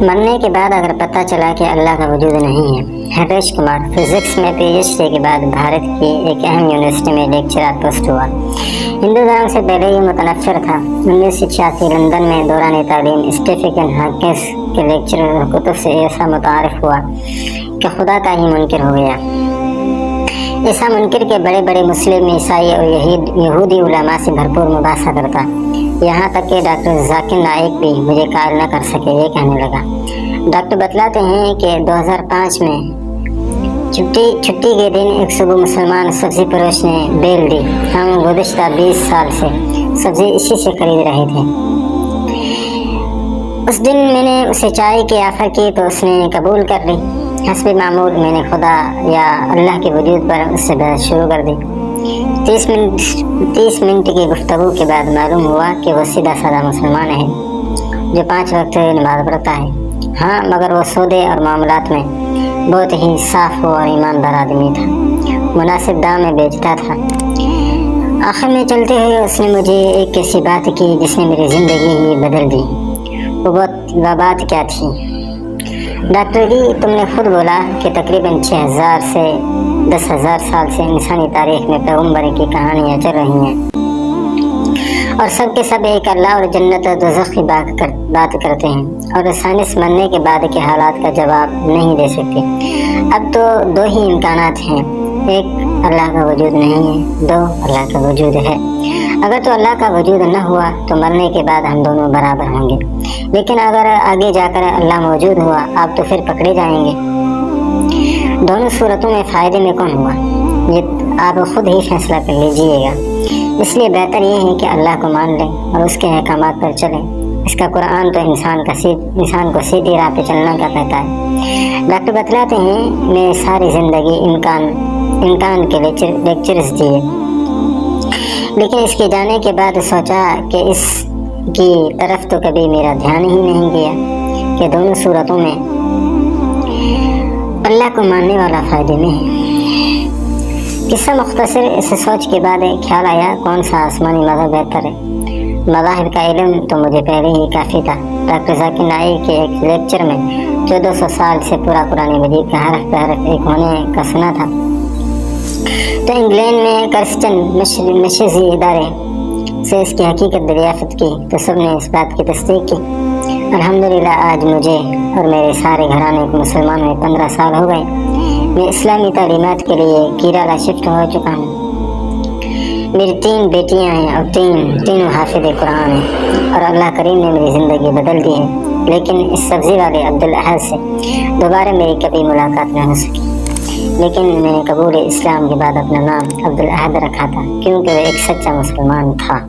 مرنے کے بعد اگر پتہ چلا کہ اللہ کا وجود نہیں ہے۔ ہریش کمار فزکس میں پی ایچ ڈی کے بعد بھارت کی ایک اہم یونیورسٹی میں لیکچرر پوسٹ ہوا۔ ہندو دھرم سے پہلے یہ متنفر تھا۔ 1986 لندن میں دوران تعلیم اسٹیفن ہاکنس کے لیکچرر اور کتب سے ایسا متعارف ہوا کہ خدا کا ہی منکر ہو گیا۔ ایسا منکر کے بڑے بڑے مسلم، عیسائی اور یہودی علماء سے بھرپور مباحثہ کرتا، یہاں تک کہ ڈاکٹر ذاکر نائک بھی مجھے قائل نہ کر سکے۔ یہ کہنے لگا، ڈاکٹر بتلاتے ہیں کہ 2005 میں چھٹی کے دن ایک صبح مسلمان سبزی فروش نے بیل دی۔ ہم گزشتہ 20 سال سے سبزی اسی سے خرید رہے تھے۔ اس دن میں نے اسے چائے کی آفر کی تو اس نے قبول کر لی۔ حسب معمول میں نے خدا یا اللہ کے وجود پر اس سے بحث شروع کر دی۔ 30 منٹ کی گفتگو کے بعد معلوم ہوا کہ وہ سیدھا سادہ مسلمان ہے جو 5 وقت نماز پڑھتا ہے۔ ہاں، مگر وہ سودے اور معاملات میں بہت ہی صاف اور ایماندار آدمی تھا، مناسب دام میں بیچتا تھا۔ آخر میں چلتے ہوئے اس نے مجھے ایک ایسی بات کی جس نے میری زندگی ہی بدل دی۔ وہ بات کیا تھی؟ ڈاکٹر جی، تم نے خود بولا کہ تقریباً 6000 سے 10,000 سال سے انسانی تاریخ میں پیغمبر کی کہانیاں چل رہی ہیں اور سب کے سب ایک اللہ اور جنت و دوزخ کی بات کرتے ہیں، اور سائنس مرنے کے بعد کے حالات کا جواب نہیں دے سکتی۔ اب تو 2 ہی امکانات ہیں، ایک اللہ کا وجود نہیں ہے، 2 اللہ کا وجود ہے۔ اگر تو اللہ کا وجود نہ ہوا تو مرنے کے بعد ہم دونوں برابر ہوں گے، لیکن اگر آگے جا کر اللہ موجود ہوا آپ تو پھر پکڑے جائیں گے۔ دونوں صورتوں میں فائدے میں کون ہوا، یہ آپ خود ہی فیصلہ کر لیجئے گا۔ اس لیے بہتر یہ ہے کہ اللہ کو مان لیں اور اس کے احکامات پر چلیں۔ اس کا قرآن تو انسان کو سیدھی راہ پہ چلنا کا کہتا ہے۔ ڈاکٹر بتلاتے ہیں، میں ساری زندگی امکان کے لیکچرز دیے، لیکن اس کے جانے کے بعد سوچا کہ اس کی طرف تو کبھی میرا دھیان ہی نہیں گیا کہ دونوں صورتوں میں اللہ کو ماننے والا فائدے میں ہے۔ قصہ مختصر، اسے سوچ کے بعد خیال آیا کون سا آسمانی مذہب بہتر ہے۔ مذاہب کا علم تو مجھے پہلے ہی کافی تھا۔ ڈاکٹر ذاکر نائک کے ایک لیکچر میں 1400 سال سے پورا قرآن مجید کا حرف بحرف ایک ہونے کا سنا تھا، تو انگلینڈ میں کرسچن مشیزی ادارے سے اس کی حقیقت دریافت کی تو سب نے اس بات کی تصدیق کی۔ الحمدللہ آج مجھے اور میرے سارے گھرانے کو مسلمان میں 15 سال ہو گئے۔ میں اسلامی تعلیمات کے لیے کیرالہ شفٹ ہو چکا ہوں۔ میری 3 بیٹیاں ہیں اور تینوں حافظ قرآن ہیں، اور اللہ کریم نے میری زندگی بدل دی ہے۔ لیکن اس سبزی والے عبدالاحد سے دوبارہ میری کبھی ملاقات نہ ہو سکی، لیکن میں نے قبول اسلام کے بعد اپنا نام عبدالاحد رکھا تھا کیونکہ وہ ایک سچا مسلمان تھا۔